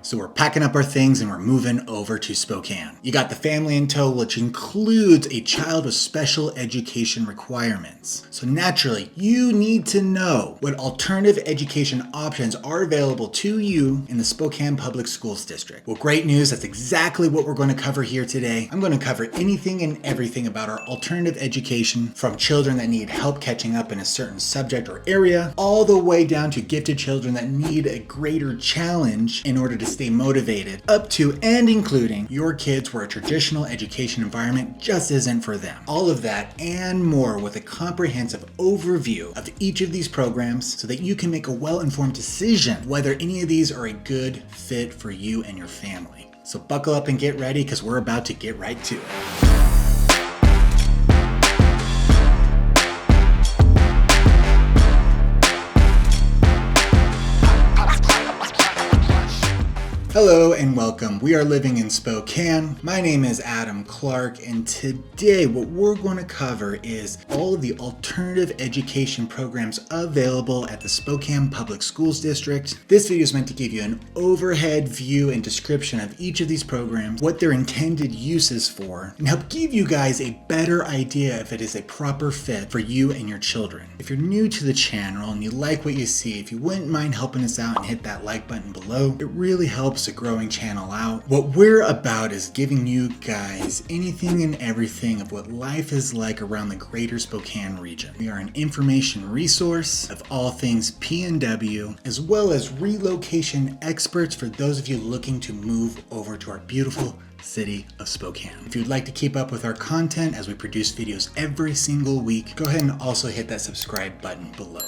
So we're packing up our things and we're moving over to Spokane. You got the family in tow, which includes a child with special education requirements. So naturally, you need to know what alternative education options are available to you in the Spokane Public Schools District. Well, great news, that's exactly what we're going to cover here today. I'm going to cover anything and everything about our alternative education, from children that need help catching up in a certain subject or area, all the way down to gifted children that need a greater challenge in order to stay motivated, up to and including your kids where a traditional education environment just isn't for them. All of that and more with a comprehensive overview of each of these programs so that you can make a well-informed decision whether any of these are a good fit for you and your family. So buckle up and get ready because we're about to get right to it. Hello and welcome. We are living in Spokane. My name is Adam Clark, and today what we're going to cover is all of the alternative education programs available at the Spokane Public Schools District. This video is meant to give you an overhead view and description of each of these programs, what their intended uses for, and help give you guys a better idea if it is a proper fit for you and your children. If you're new to the channel and you like what you see, if you wouldn't mind helping us out and hit that like button below, it really helps a growing channel out. What we're about is giving you guys anything and everything of what life is like around the greater Spokane region. We are an information resource of all things PNW, as well as relocation experts for those of you looking to move over to our beautiful city of Spokane. If you'd like to keep up with our content as we produce videos every single week, go ahead and also hit that subscribe button below.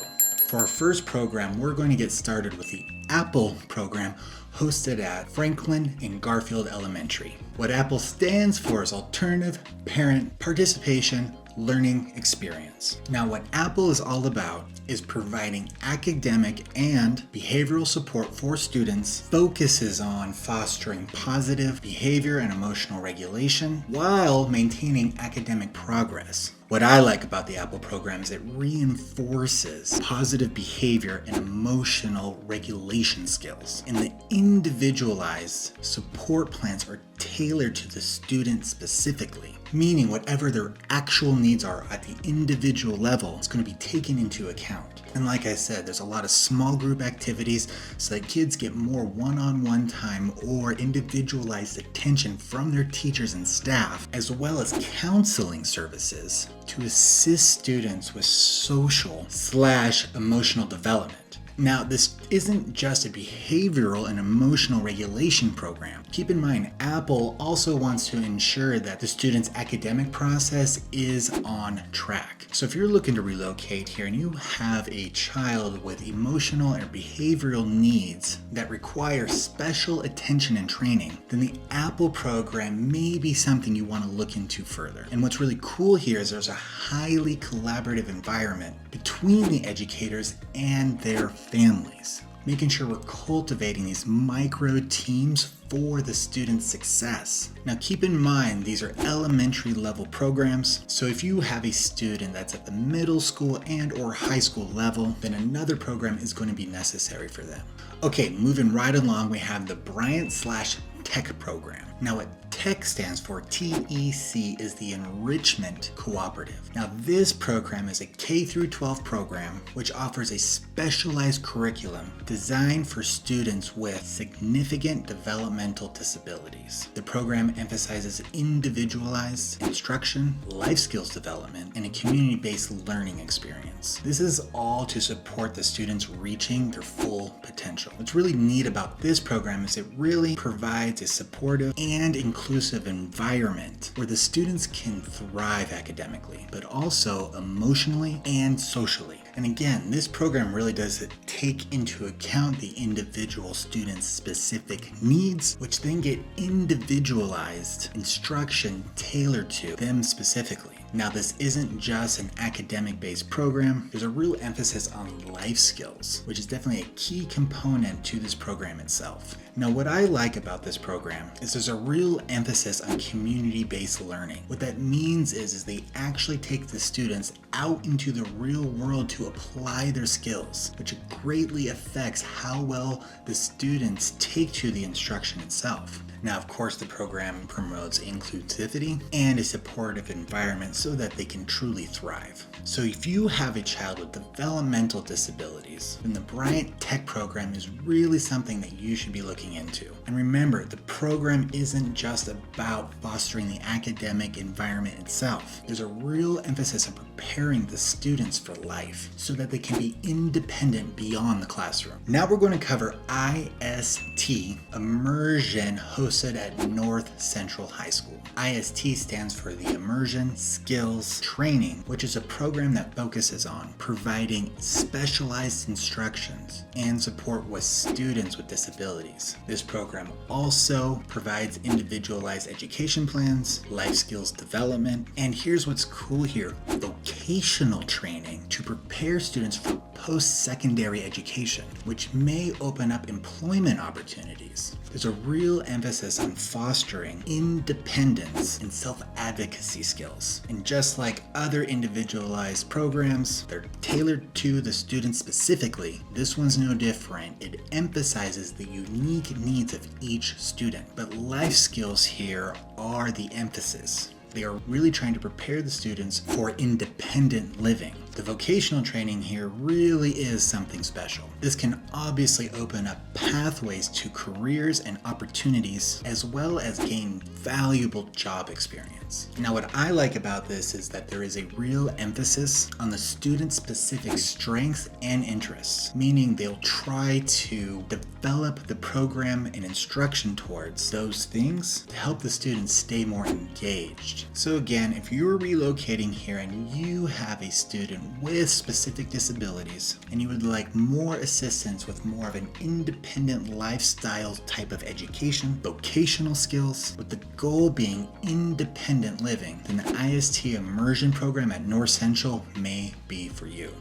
For our first program, we're going to get started with the Apple program hosted at Franklin and Garfield Elementary. What Apple stands for is Alternative Parent Participation Learning Experience. Now, what Apple is all about is providing academic and behavioral support for students, focuses on fostering positive behavior and emotional regulation while maintaining academic progress. What I like about the Apple program is it reinforces positive behavior and emotional regulation skills. And the individualized support plans are tailored to the student specifically, meaning whatever their actual needs are at the individual level is going to be taken into account. And like I said, there's a lot of small group activities so that kids get more one-on-one time or individualized attention from their teachers and staff, as well as counseling services to assist students with social/emotional development. Now, this isn't just a behavioral and emotional regulation program. Keep in mind, Apple also wants to ensure that the student's academic process is on track. So if you're looking to relocate here and you have a child with emotional or behavioral needs that require special attention and training, then the Apple program may be something you want to look into further. And what's really cool here is there's a highly collaborative environment between the educators and their families, making sure we're cultivating these micro teams for the student's success. Now keep in mind, these are elementary level programs, so if you have a student that's at the middle school and or high school level, then another program is going to be necessary for them. Okay, moving right along, we have the Bryant/Tech program. Now what TEC stands for, TEC, is the Enrichment Cooperative. Now this program is a K-12 program which offers a specialized curriculum designed for students with significant developmental disabilities. The program emphasizes individualized instruction, life skills development, and a community-based learning experience. This is all to support the students reaching their full potential. What's really neat about this program is it really provides a supportive and inclusive environment where the students can thrive academically, but also emotionally and socially. And again, this program really does take into account the individual student's specific needs, which then get individualized instruction tailored to them specifically. Now, this isn't just an academic-based program. There's a real emphasis on life skills, which is definitely a key component to this program itself. Now, what I like about this program is there's a real emphasis on community-based learning. What that means is they actually take the students out into the real world to apply their skills, which greatly affects how well the students take to the instruction itself. Now, of course, the program promotes inclusivity and a supportive environment so that they can truly thrive. So if you have a child with developmental disabilities, then the Bryant Tech program is really something that you should be looking into. And remember, the program isn't just about fostering the academic environment itself. There's a real emphasis on preparing the students for life so that they can be independent beyond the classroom. Now we're going to cover IST, Immersion, hosted at North Central High School. IST stands for the Immersion Skills Training, which is a program that focuses on providing specialized instructions and support with students with disabilities. This program also provides individualized education plans, life skills development, and here's what's cool here, vocational training to prepare students for post-secondary education, which may open up employment opportunities. There's a real emphasis on fostering independence and self-advocacy skills. And just like other individualized programs, they're tailored to the student specifically. This one's no different. It emphasizes the unique needs of each student. But life skills here are the emphasis. They are really trying to prepare the students for independent living. The vocational training here really is something special. This can obviously open up pathways to careers and opportunities, as well as gain valuable job experience. Now, what I like about this is that there is a real emphasis on the student-specific strengths and interests, meaning they'll try to develop the program and instruction towards those things to help the students stay more engaged. So again, if you're relocating here and you have a student with specific disabilities and you would like more assistance with more of an independent lifestyle type of education, vocational skills, with the goal being independent living, then the IST Immersion program at North Central may be for you.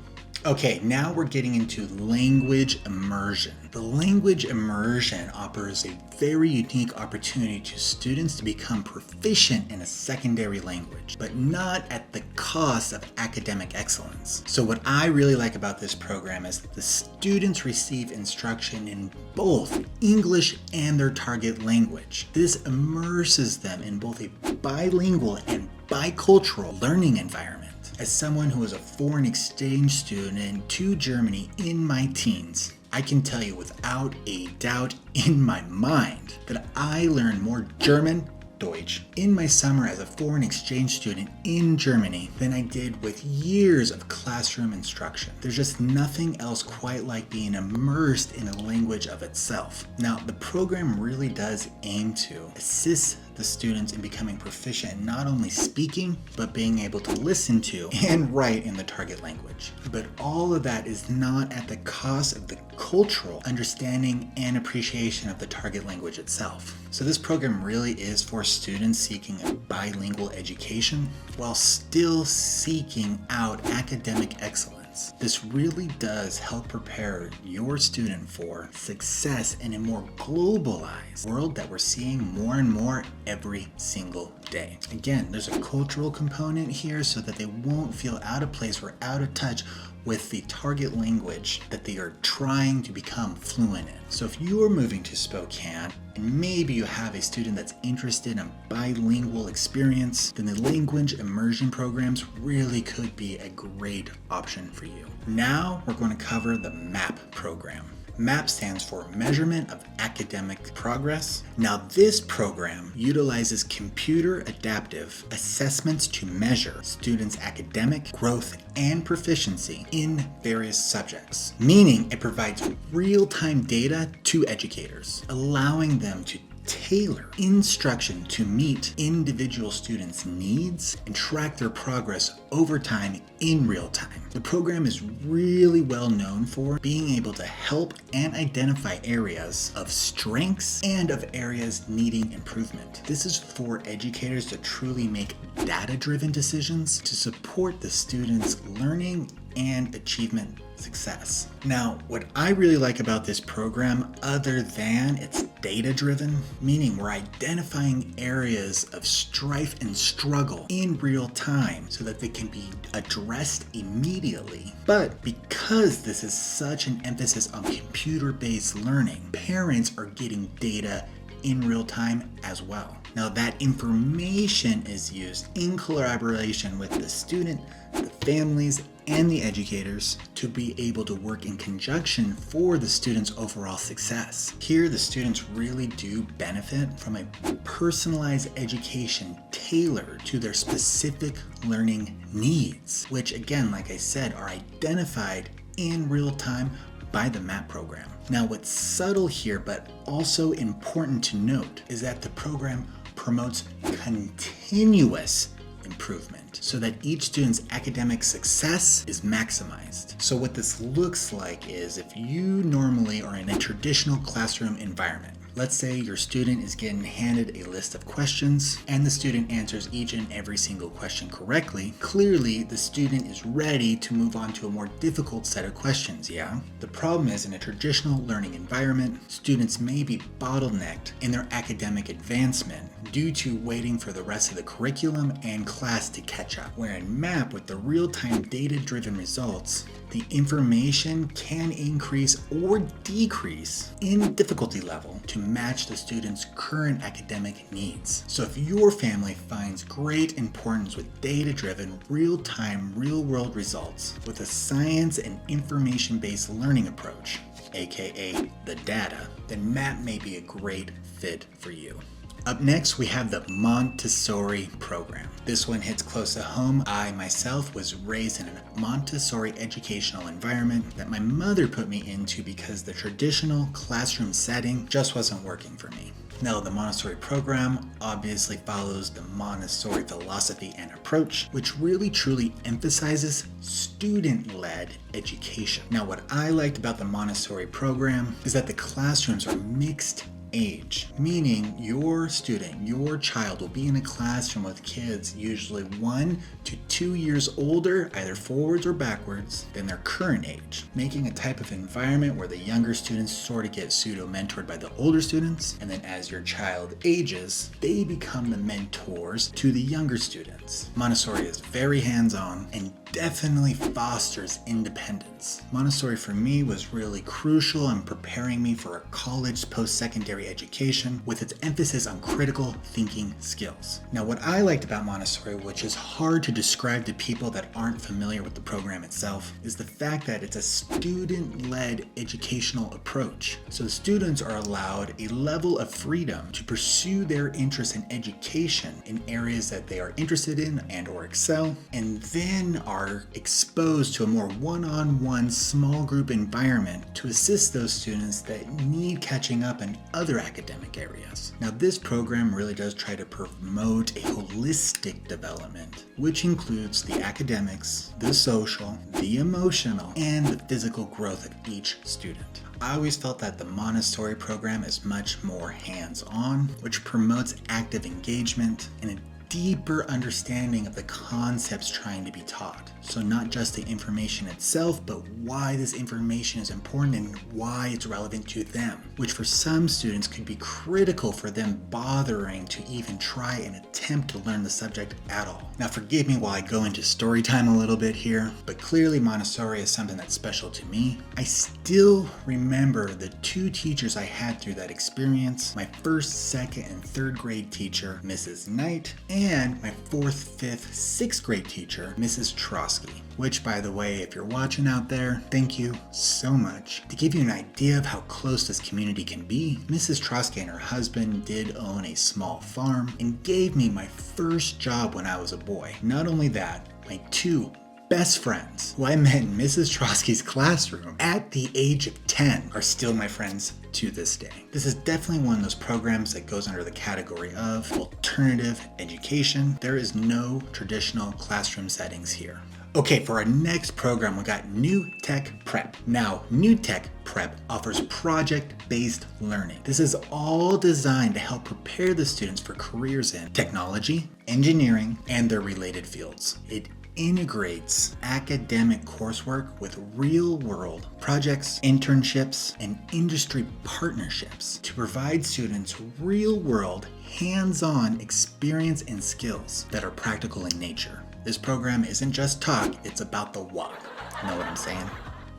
Okay, now we're getting into language immersion. The language immersion offers a very unique opportunity to students to become proficient in a secondary language, but not at the cost of academic excellence. So what I really like about this program is that the students receive instruction in both English and their target language. This immerses them in both a bilingual and bicultural learning environment. As someone who was a foreign exchange student to Germany in my teens, I can tell you without a doubt in my mind that I learned more German, Deutsch, in my summer as a foreign exchange student in Germany than I did with years of classroom instruction. There's just nothing else quite like being immersed in a language of itself. Now, the program really does aim to assist the students in becoming proficient in not only speaking, but being able to listen to and write in the target language. But all of that is not at the cost of the cultural understanding and appreciation of the target language itself. So this program really is for students seeking a bilingual education while still seeking out academic excellence. This really does help prepare your student for success in a more globalized world that we're seeing more and more every single day. Again, there's a cultural component here so that they won't feel out of place or out of touch with the target language that they are trying to become fluent in. So if you are moving to Spokane and maybe you have a student that's interested in bilingual experience, then the language immersion programs really could be a great option for you. Now we're going to cover the MAP program. MAP stands for Measurement of Academic Progress. Now this program utilizes computer adaptive assessments to measure students' academic growth and proficiency in various subjects, meaning it provides real-time data to educators, allowing them to tailor instruction to meet individual students' needs and track their progress over time in real time. The program is really well known for being able to help and identify areas of strengths and of areas needing improvement. This is for educators to truly make data-driven decisions to support the students' learning and achievement success. Now, what I really like about this program, other than it's data-driven, meaning we're identifying areas of strife and struggle in real time so that they can be addressed immediately. But because this is such an emphasis on computer-based learning, parents are getting data in real time as well. Now, that information is used in collaboration with the student, the families, and the educators to be able to work in conjunction for the students' overall success. Here, the students really do benefit from a personalized education tailored to their specific learning needs, which again, like I said, are identified in real time by the MAP program. Now, what's subtle here, but also important to note, is that the program promotes continuous improvement so that each student's academic success is maximized. So what this looks like is if you normally are in a traditional classroom environment, let's say your student is getting handed a list of questions and the student answers each and every single question correctly. Clearly, the student is ready to move on to a more difficult set of questions, yeah? The problem is in a traditional learning environment, students may be bottlenecked in their academic advancement due to waiting for the rest of the curriculum and class to catch up. Where in MAP, with the real-time data-driven results, the information can increase or decrease in difficulty level to match the student's current academic needs. So if your family finds great importance with data-driven, real-time, real-world results with a science and information-based learning approach, aka the data, then MAP may be a great fit for you. Up next, we have the Montessori program. This one hits close to home. I myself was raised in a Montessori educational environment that my mother put me into because the traditional classroom setting just wasn't working for me. Now, the Montessori program obviously follows the Montessori philosophy and approach, which really truly emphasizes student-led education. Now, what I liked about the Montessori program is that the classrooms are mixed age, meaning your student, your child will be in a classroom with kids usually 1 to 2 years older, either forwards or backwards, than their current age, making a type of environment where the younger students sort of get pseudo-mentored by the older students, and then as your child ages, they become the mentors to the younger students. Montessori is very hands-on and definitely fosters independence. Montessori for me was really crucial in preparing me for a college post-secondary education with its emphasis on critical thinking skills. Now, what I liked about Montessori, which is hard to describe to people that aren't familiar with the program itself, is the fact that it's a student-led educational approach. So the students are allowed a level of freedom to pursue their interest in education in areas that they are interested in and or excel, and then are exposed to a more one-on-one small group environment to assist those students that need catching up in other academic areas. Now, this program really does try to promote a holistic development, which includes the academics, the social, the emotional, and the physical growth of each student. I always felt that the Montessori program is much more hands-on, which promotes active engagement and a deeper understanding of the concepts trying to be taught. So not just the information itself, but why this information is important and why it's relevant to them, which for some students could be critical for them bothering to even try and attempt to learn the subject at all. Now, forgive me while I go into story time a little bit here, but clearly Montessori is something that's special to me. I still remember the 2 teachers I had through that experience, my first, second, and third grade teacher, Mrs. Knight, and my 4th, 5th, 6th grade teacher, Mrs. Trotsky, which, by the way, if you're watching out there, thank you so much. To give you an idea of how close this community can be, Mrs. Trotsky and her husband did own a small farm and gave me my first job when I was a boy. Not only that, my 2 best friends who I met in Mrs. Trotsky's classroom at the age of 10 are still my friends to this day. This is definitely one of those programs that goes under the category of alternative education. There is no traditional classroom settings here. Okay, for our next program, we got NewTech Prep. Now, NewTech Prep offers project-based learning. This is all designed to help prepare the students for careers in technology, engineering, and their related fields. It integrates academic coursework with real-world projects, internships, and industry partnerships to provide students real-world, hands-on experience and skills that are practical in nature. This program isn't just talk, it's about the walk. Know what I'm saying?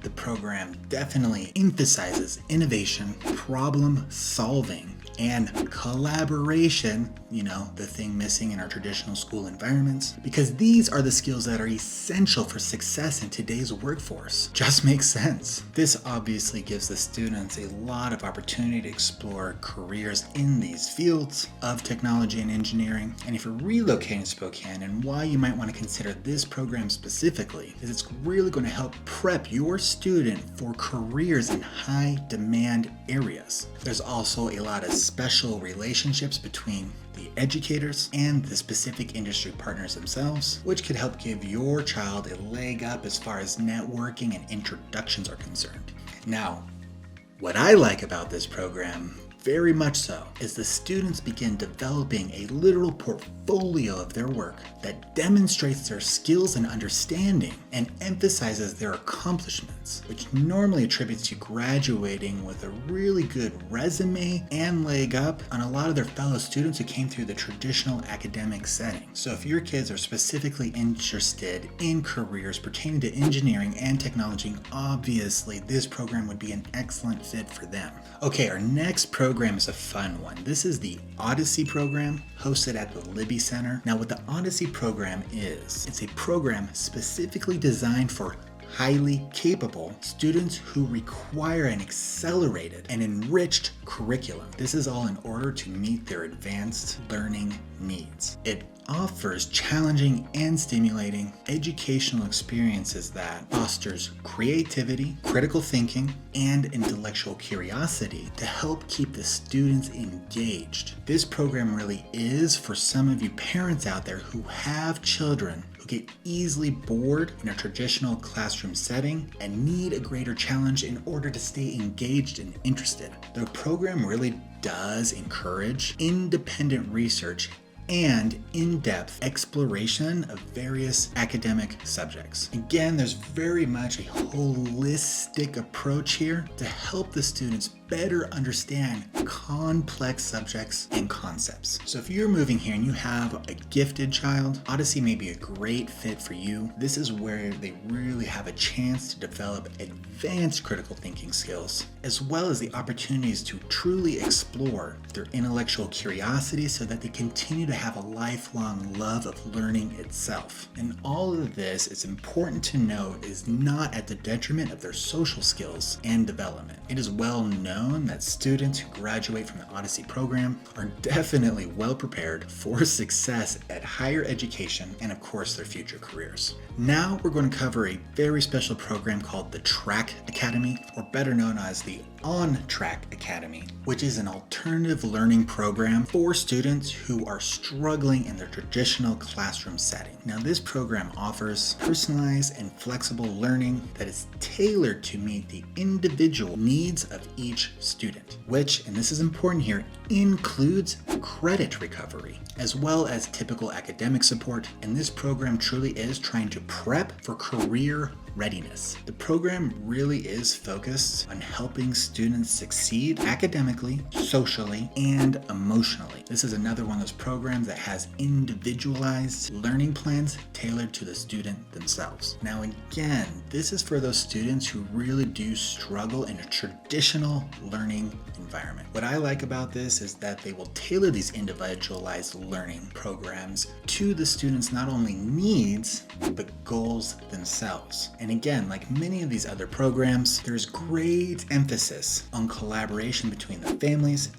The program definitely emphasizes innovation, problem solving, and collaboration, the thing missing in our traditional school environments, because these are the skills that are essential for success in today's workforce. Just makes sense. This obviously gives the students a lot of opportunity to explore careers in these fields of technology and engineering. And if you're relocating to Spokane, and why you might want to consider this program specifically, is it's really going to help prep your student for careers in high demand areas. There's also a lot of special relationships between the educators and the specific industry partners themselves, which could help give your child a leg up as far as networking and introductions are concerned. Now, what I like about this program, very much so, is the students begin developing a literal portfolio of their work that demonstrates their skills and understanding and emphasizes their accomplishments, which normally attributes to graduating with a really good resume and leg up on a lot of their fellow students who came through the traditional academic setting. So if your kids are specifically interested in careers pertaining to engineering and technology, obviously this program would be an excellent fit for them. Okay, our next program is a fun one. This is the Odyssey program, hosted at the Libby Center. Now, what the Odyssey program is, it's a program specifically designed for highly capable students who require an accelerated and enriched curriculum. This is all in order to meet their advanced learning needs. It offers challenging and stimulating educational experiences that fosters creativity, critical thinking, and intellectual curiosity to help keep the students engaged. This program really is for some of you parents out there who have children who get easily bored in a traditional classroom setting and need a greater challenge in order to stay engaged and interested. The program really does encourage independent research and in-depth exploration of various academic subjects. Again, there's very much a holistic approach here to help the students better understand complex subjects and concepts. So if you're moving here and you have a gifted child, Odyssey may be a great fit for you. This is where they really have a chance to develop advanced critical thinking skills, as well as the opportunities to truly explore their intellectual curiosity so that they continue to have a lifelong love of learning itself. And all of this, it's important to note, is not at the detriment of their social skills and development. It is well known that students who graduate from the Odyssey program are definitely well prepared for success at higher education and, of course, their future careers. Now we're going to cover a very special program called the Track Academy, or better known as the On Track Academy, which is an alternative learning program for students who are struggling in their traditional classroom setting. Now, this program offers personalized and flexible learning that is tailored to meet the individual needs of each student, which, and this is important here, includes credit recovery, as well as typical academic support. And this program truly is trying to prep for career readiness. The program really is focused on helping students succeed academically, socially, and emotionally. This is another one of those programs that has individualized learning plans tailored to the student themselves. Now, again, this is for those students who really do struggle in a traditional learning environment. What I like about this is that they will tailor these individualized learning programs to the students' not only needs, but goals themselves. And again, like many of these other programs, there's great emphasis on collaboration between the families,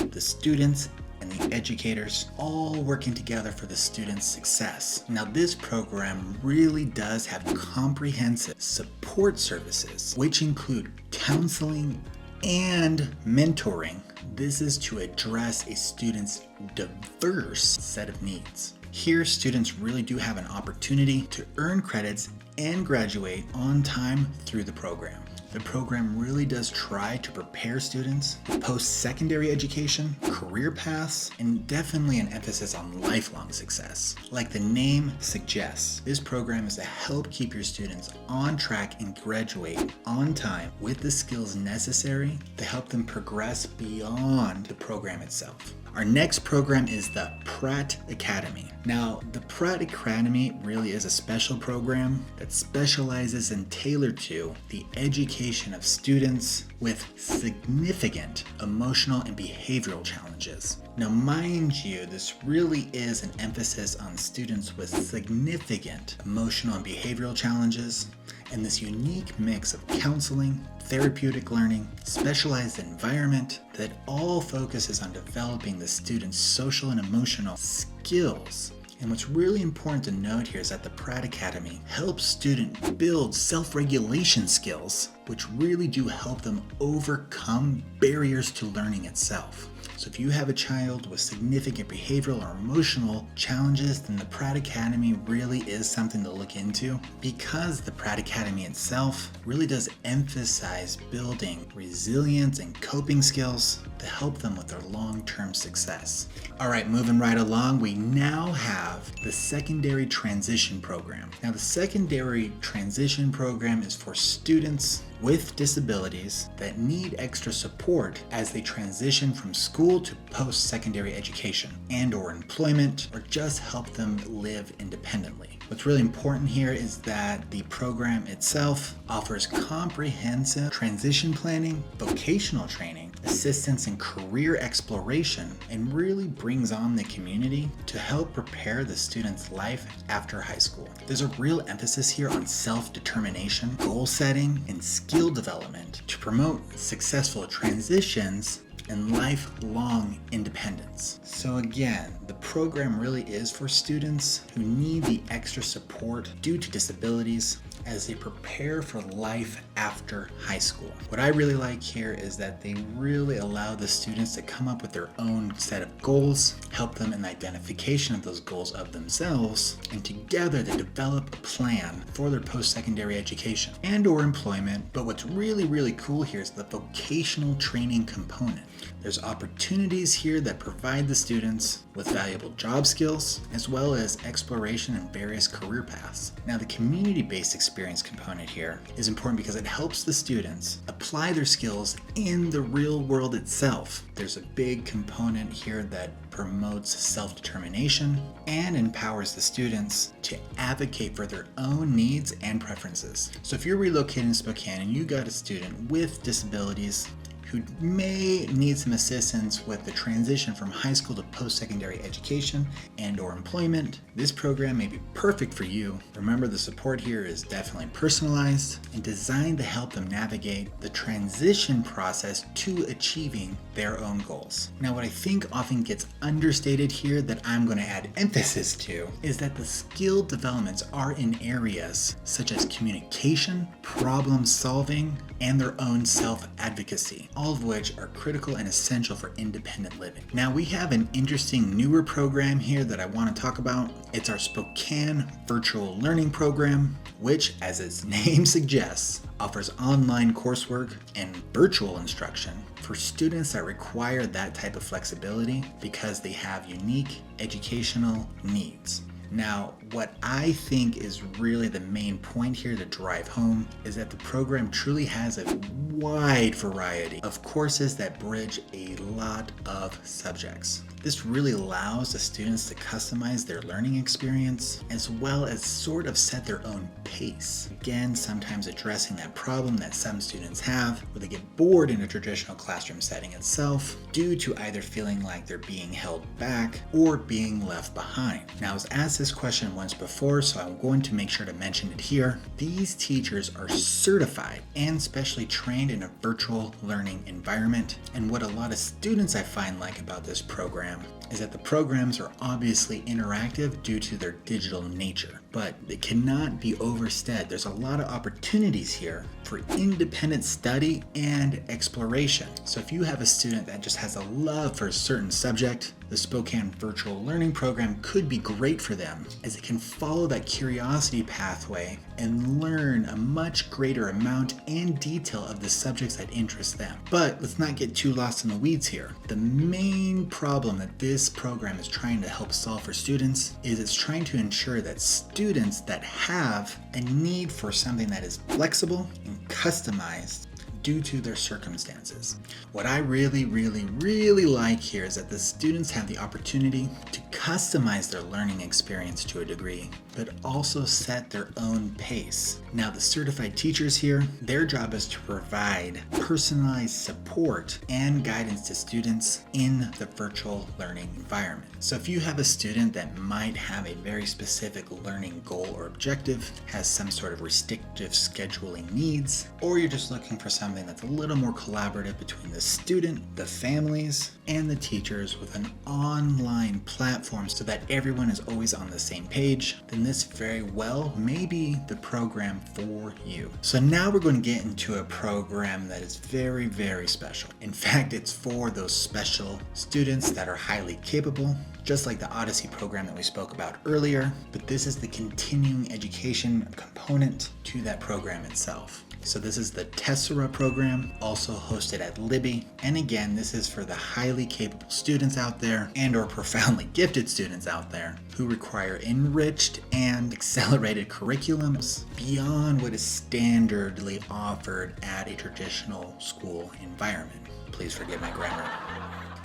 the students, and the educators all working together for the student's success. Now, this program really does have comprehensive support services, which include counseling and mentoring. This is to address a student's diverse set of needs. Here, students really do have an opportunity to earn credits and graduate on time through the program. The program really does try to prepare students for post-secondary education, career paths, and definitely an emphasis on lifelong success. Like the name suggests, this program is to help keep your students on track and graduate on time with the skills necessary to help them progress beyond the program itself. Our next program is the Pratt Academy. Now, the Pratt Academy really is a special program that specializes and tailored to the education of students with significant emotional and behavioral challenges. Now, mind you, this really is an emphasis on students with significant emotional and behavioral challenges, and this unique mix of counseling, therapeutic learning, specialized environment that all focuses on developing the student's social and emotional skills. And what's really important to note here is that the Pratt Academy helps students build self-regulation skills, which really do help them overcome barriers to learning itself. So if you have a child with significant behavioral or emotional challenges, then the Pratt Academy really is something to look into, because the Pratt Academy itself really does emphasize building resilience and coping skills to help them with their long-term success. All right, moving right along, we now have the Secondary Transition Program. Now, the Secondary Transition Program is for students with disabilities that need extra support as they transition from school to post-secondary education and/or employment, or just help them live independently. What's really important here is that the program itself offers comprehensive transition planning, vocational training, assistance in career exploration, and really brings on the community to help prepare the student's life after high school. There's a real emphasis here on self-determination, goal setting, and skill development to promote successful transitions and lifelong independence. So again, the program really is for students who need the extra support due to disabilities as they prepare for life after high school. What I really like here is that they really allow the students to come up with their own set of goals, help them in the identification of those goals of themselves, and together they develop a plan for their post-secondary education and/or employment. But what's really, really cool here is the vocational training component. There's opportunities here that provide the students with valuable job skills, as well as exploration in various career paths. Now, the community-based experience component here is important because it helps the students apply their skills in the real world itself. There's a big component here that promotes self-determination and empowers the students to advocate for their own needs and preferences. So if you're relocating to Spokane and you got a student with disabilities who may need some assistance with the transition from high school to post-secondary education and/or employment, this program may be perfect for you. Remember, the support here is definitely personalized and designed to help them navigate the transition process to achieving their own goals. Now, what I think often gets understated here that I'm going to add emphasis to is that the skill developments are in areas such as communication, problem solving, and their own self-advocacy, all of which are critical and essential for independent living. Now, we have an interesting newer program here that I want to talk about. It's our Spokane Virtual Learning Program, which, as its name suggests, offers online coursework and virtual instruction for students that require that type of flexibility because they have unique educational needs. Now, what I think is really the main point here to drive home is that the program truly has a wide variety of courses that bridge a lot of subjects. This really allows the students to customize their learning experience as well as sort of set their own pace. Again, sometimes addressing that problem that some students have where they get bored in a traditional classroom setting itself due to either feeling like they're being held back or being left behind. Now, as the this question once before, so I'm going to make sure to mention it here. These teachers are certified and specially trained in a virtual learning environment. And what a lot of students I find like about this program is that the programs are obviously interactive due to their digital nature, but it cannot be overstated. There's a lot of opportunities here for independent study and exploration. So if you have a student that just has a love for a certain subject, the Spokane Virtual Learning Program could be great for them, as it can follow that curiosity pathway and learn a much greater amount and detail of the subjects that interest them. But let's not get too lost in the weeds here. The main problem that this program is trying to help solve for students is it's trying to ensure that students that have a need for something that is flexible and customized due to their circumstances. What I really like here is that the students have the opportunity to customize their learning experience to a degree, but also set their own pace. Now, the certified teachers here, their job is to provide personalized support and guidance to students in the virtual learning environment. So if you have a student that might have a very specific learning goal or objective, has some sort of restrictive scheduling needs, or you're just looking for something that's a little more collaborative between the student, the families, and the teachers with an online platform so that everyone is always on the same page, then this very well may be the program for you. So now we're going to get into a program that is very special. In fact, it's for those special students that are highly capable, just like the Odyssey program that we spoke about earlier, but this is the continuing education component to that program itself. So this is the Tessera program, also hosted at Libby. And again, this is for the highly capable students out there and or profoundly gifted students out there who require enriched and accelerated curriculums beyond what is standardly offered at a traditional school environment. Please forgive my grammar.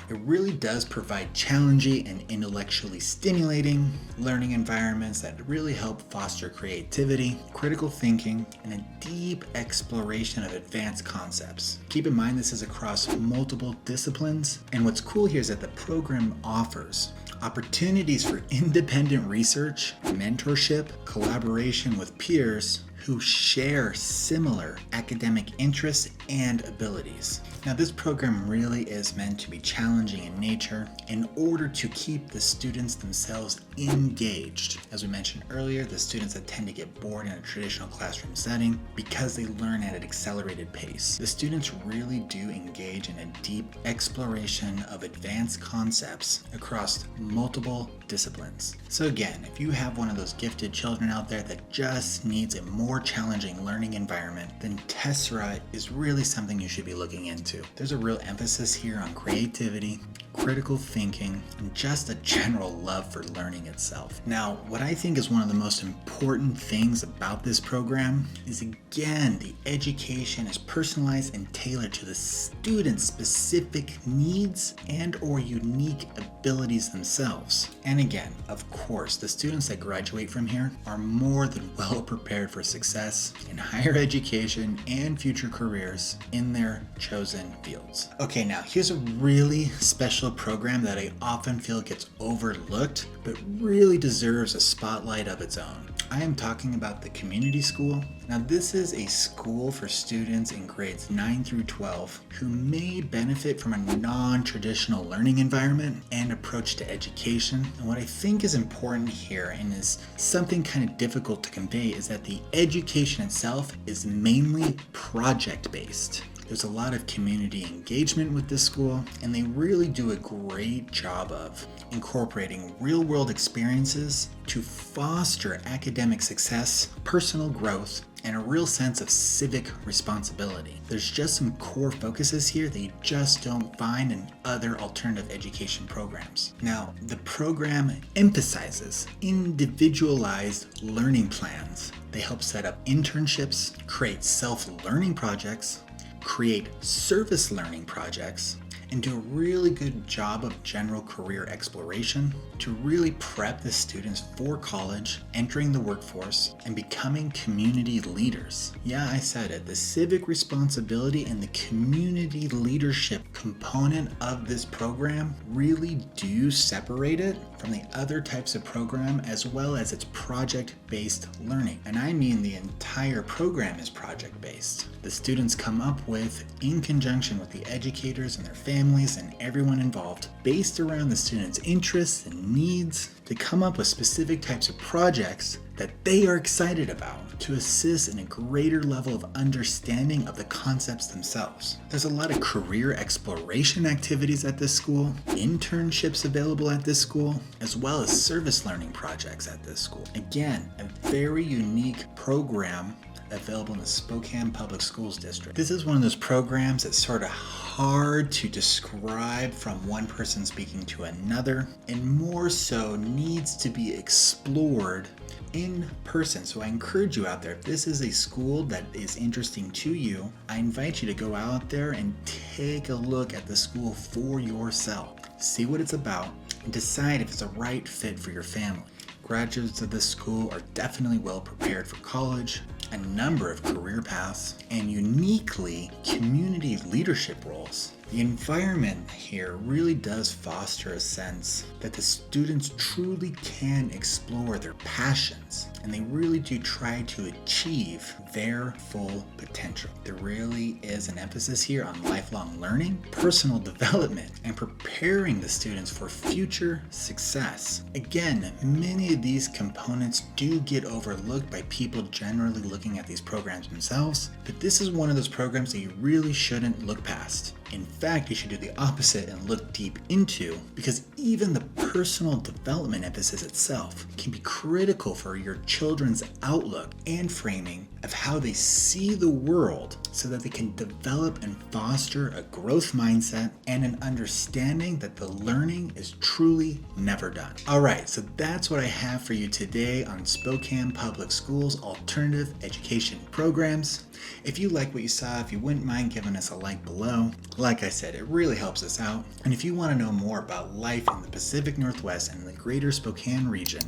It really does provide challenging and intellectually stimulating learning environments that really help foster creativity, critical thinking, and a deep exploration of advanced concepts. Keep in mind this is across multiple disciplines, and what's cool here is that the program offers opportunities for independent research, mentorship, collaboration with peers who share similar academic interests and abilities. Now, this program really is meant to be challenging in nature in order to keep the students themselves engaged. As we mentioned earlier, the students that tend to get bored in a traditional classroom setting because they learn at an accelerated pace. The students really do engage in a deep exploration of advanced concepts across multiple disciplines. So again, if you have one of those gifted children out there that just needs a more challenging learning environment, then Tessera is really something you should be looking into. There's a real emphasis here on creativity, critical thinking, and just a general love for learning itself. Now, what I think is one of the most important things about this program is, again, the education is personalized and tailored to the student's specific needs and or unique abilities themselves. And again, of course, the students that graduate from here are more than well prepared for success in higher education and future careers in their chosen fields. Okay, now here's a really special program that I often feel gets overlooked, but really deserves a spotlight of its own. I am talking about the community school. Now, this is a school for students in grades 9 through 12 who may benefit from a non-traditional learning environment and approach to education. And what I think is important here, and is something kind of difficult to convey, is that the education itself is mainly project-based. There's a lot of community engagement with this school, and they really do a great job of incorporating real-world experiences to foster academic success, personal growth, and a real sense of civic responsibility. There's just some core focuses here that you just don't find in other alternative education programs. Now, the program emphasizes individualized learning plans. They help set up internships, create self-learning projects, create service learning projects, and do a really good job of general career exploration to really prep the students for college, entering the workforce, and becoming community leaders. Yeah, I said it. The civic responsibility and the community leadership component of this program really do separate it from the other types of program, as well as its project-based learning. And I mean the entire program is project-based. The students come up with, in conjunction with the educators and their families and everyone involved, based around the students' interests and needs, to come up with specific types of projects that they are excited about to assist in a greater level of understanding of the concepts themselves. There's a lot of career exploration activities at this school, internships available at this school, as well as service learning projects at this school. Again, a very unique program available in the Spokane Public Schools district. This is one of those programs that's sort of hard to describe from one person speaking to another, and more so needs to be explored in person. So I encourage you out there, if this is a school that is interesting to you, I invite you to go out there and take a look at the school for yourself. See what it's about and decide if it's a right fit for your family. Graduates of this school are definitely well prepared for college, a number of career paths, and uniquely community leadership roles. The environment here really does foster a sense that the students truly can explore their passions, and they really do try to achieve their full potential. There really is an emphasis here on lifelong learning, personal development, and preparing the students for future success. Again, many of these components do get overlooked by people generally looking at these programs themselves, but this is one of those programs that you really shouldn't look past. In fact, you should do the opposite and look deep into, because even the personal development emphasis itself can be critical for your children's outlook and framing of how they see the world, so that they can develop and foster a growth mindset and an understanding that the learning is truly never done. All right, so that's what I have for you today on Spokane Public Schools alternative education programs. If you like what you saw, if you wouldn't mind giving us a like below, like I said, it really helps us out. And if you want to know more about life in the Pacific Northwest and the greater Spokane region,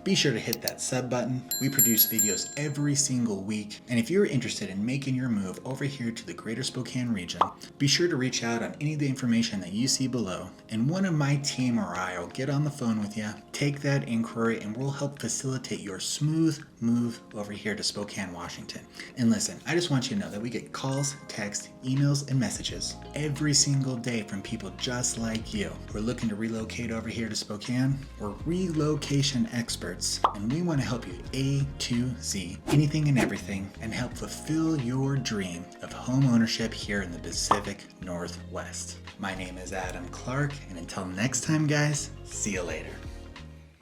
be sure to hit that sub button. We produce videos every single week. And if you're interested in making your move over here to the greater Spokane region, be sure to reach out on any of the information that you see below. And one of my team or I will get on the phone with you, take that inquiry, and we'll help facilitate your smooth move over here to Spokane, Washington. And listen, I just want you to know that we get calls, texts, emails, and messages every single day from people just like you. We're looking to relocate over here to Spokane. We're relocation experts, and we want to help you A to Z, anything and everything, and help fulfill your dream of home ownership here in the Pacific Northwest. My name is Adam Clark, and until next time, guys, see you later.